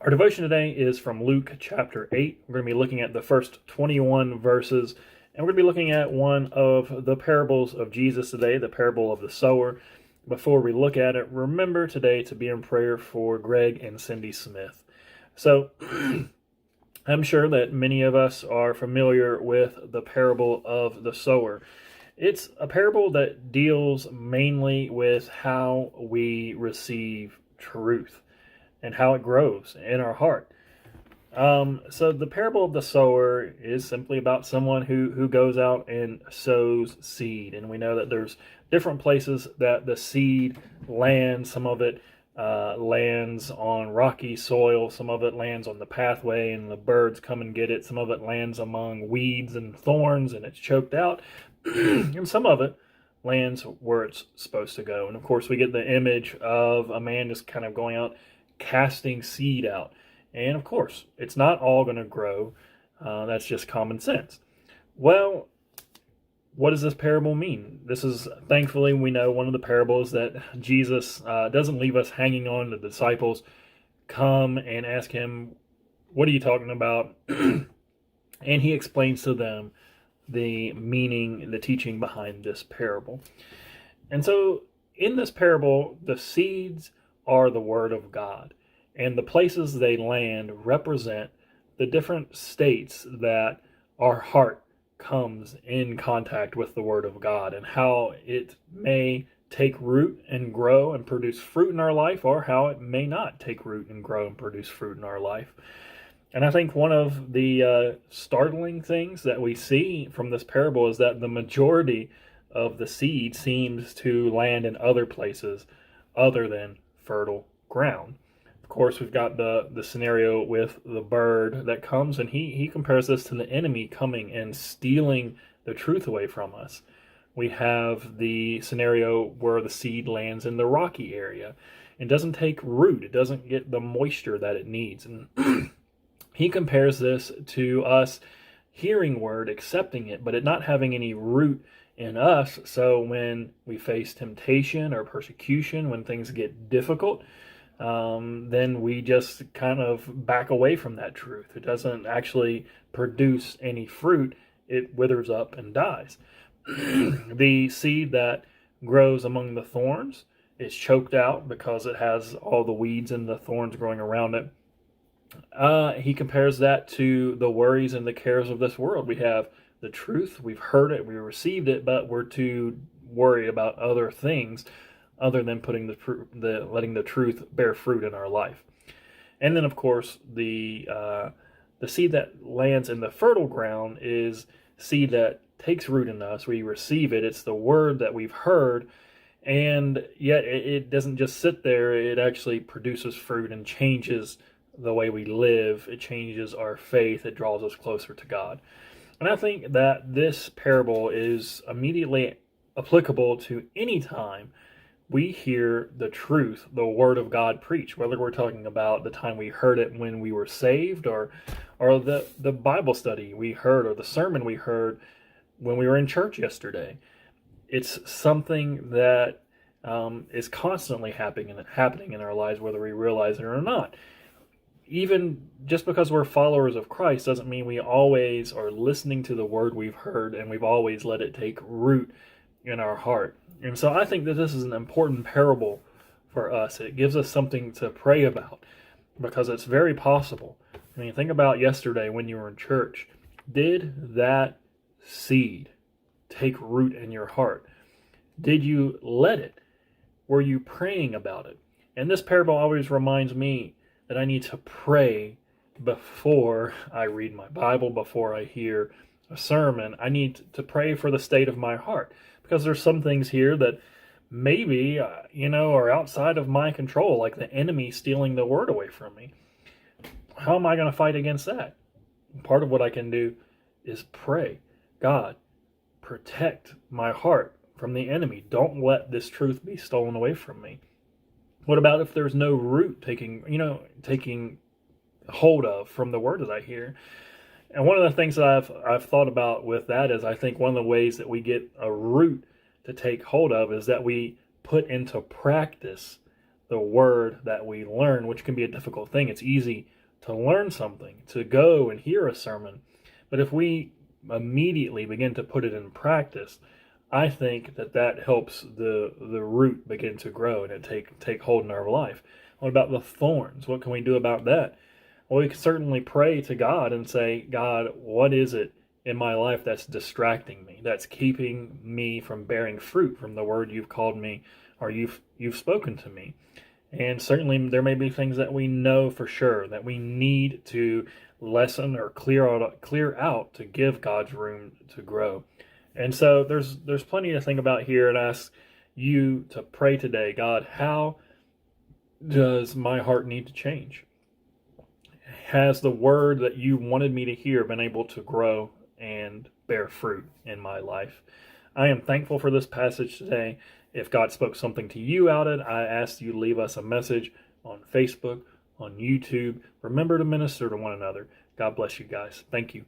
Our devotion today is from Luke chapter 8. We're going to be looking at the first 21 verses, and we're going to be looking at one of the parables of Jesus today, the parable of the sower. Before we look at it, remember today to be in prayer for Greg and Cindy Smith. So, I'm sure that many of us are familiar with the parable of the sower. It's a parable that deals mainly with how we receive truth and how it grows in our heart. So the parable of the sower is simply about someone who goes out and sows seed. And we know that there's different places that the seed lands. Some of it lands on rocky soil. Some of it lands on the pathway and the birds come and get it. Some of it lands among weeds and thorns and it's choked out. And some of it lands where it's supposed to go. And of course we get the image of a man just kind of going out casting seed out. And of course, it's not all going to grow. That's just common sense. Well, what does this parable mean? This is, thankfully, we know one of the parables that Jesus doesn't leave us hanging on. The disciples come and ask him, what are you talking about? And he explains to them the meaning, the teaching behind this parable. And so in this parable, the seeds are the word of God, and the places they land represent the different states that our heart comes in contact with the word of God, and how it may take root and grow and produce fruit in our life, or how it may not take root and grow and produce fruit in our life. And I think one of the startling things that we see from this parable is that the majority of the seed seems to land in other places other than fertile ground. Of course, we've got the scenario with the bird that comes, and he compares this to the enemy coming and stealing the truth away from us. We have the scenario where the seed lands in the rocky area. It doesn't take root. It doesn't get the moisture that it needs. And he compares this to us hearing word, accepting it, but it not having any root in us. So when we face temptation or persecution, when things get difficult, then we just kind of back away from that truth. It doesn't actually produce any fruit. It withers up and dies. The seed that grows among the thorns is choked out because it has all the weeds and the thorns growing around it. He compares that to the worries and the cares of this world. We have the truth, we've heard it, we received it, but we're too worried about other things other than putting letting the truth bear fruit in our life. And then, of course, the seed that lands in the fertile ground is seed that takes root in us. We receive it. It's the word that we've heard, and yet it doesn't just sit there. It actually produces fruit and changes the way we live. It changes our faith. It draws us closer to God. And I think that this parable is immediately applicable to any time we hear the truth, the word of God preached, whether we're talking about the time we heard it when we were saved, or the Bible study we heard, or the sermon we heard when we were in church yesterday. It's something that is constantly happening in our lives, whether we realize it or not. Even just because we're followers of Christ doesn't mean we always are listening to the word we've heard and we've always let it take root in our heart. And so I think that this is an important parable for us. It gives us something to pray about, because it's very possible. I mean, think about yesterday when you were in church. Did that seed take root in your heart? Did you let it? Were you praying about it? And this parable always reminds me that I need to pray before I read my Bible, before I hear a sermon. I need to pray for the state of my heart, because there's some things here that maybe, are outside of my control, like the enemy stealing the word away from me. How am I going to fight against that? Part of what I can do is pray. God, protect my heart from the enemy. Don't let this truth be stolen away from me. What about if there's no root taking hold of from the word that I hear? And one of the things that I've thought about with that is, I think one of the ways that we get a root to take hold of is that we put into practice the word that we learn, which can be a difficult thing. It's easy to learn something, to go and hear a sermon. But if we immediately begin to put it in practice, I think that helps the root begin to grow and it take hold in our life. What about the thorns? What can we do about that? Well, we can certainly pray to God and say, God, what is it in my life that's distracting me, that's keeping me from bearing fruit from the word you've called me or you've spoken to me? And certainly there may be things that we know for sure that we need to lessen or clear out to give God's room to grow. And so there's plenty to think about here, and ask you to pray today. God, how does my heart need to change? Has the word that you wanted me to hear been able to grow and bear fruit in my life? I am thankful for this passage today. If God spoke something to you out of it, I ask you to leave us a message on Facebook, on YouTube. Remember to minister to one another. God bless you guys. Thank you.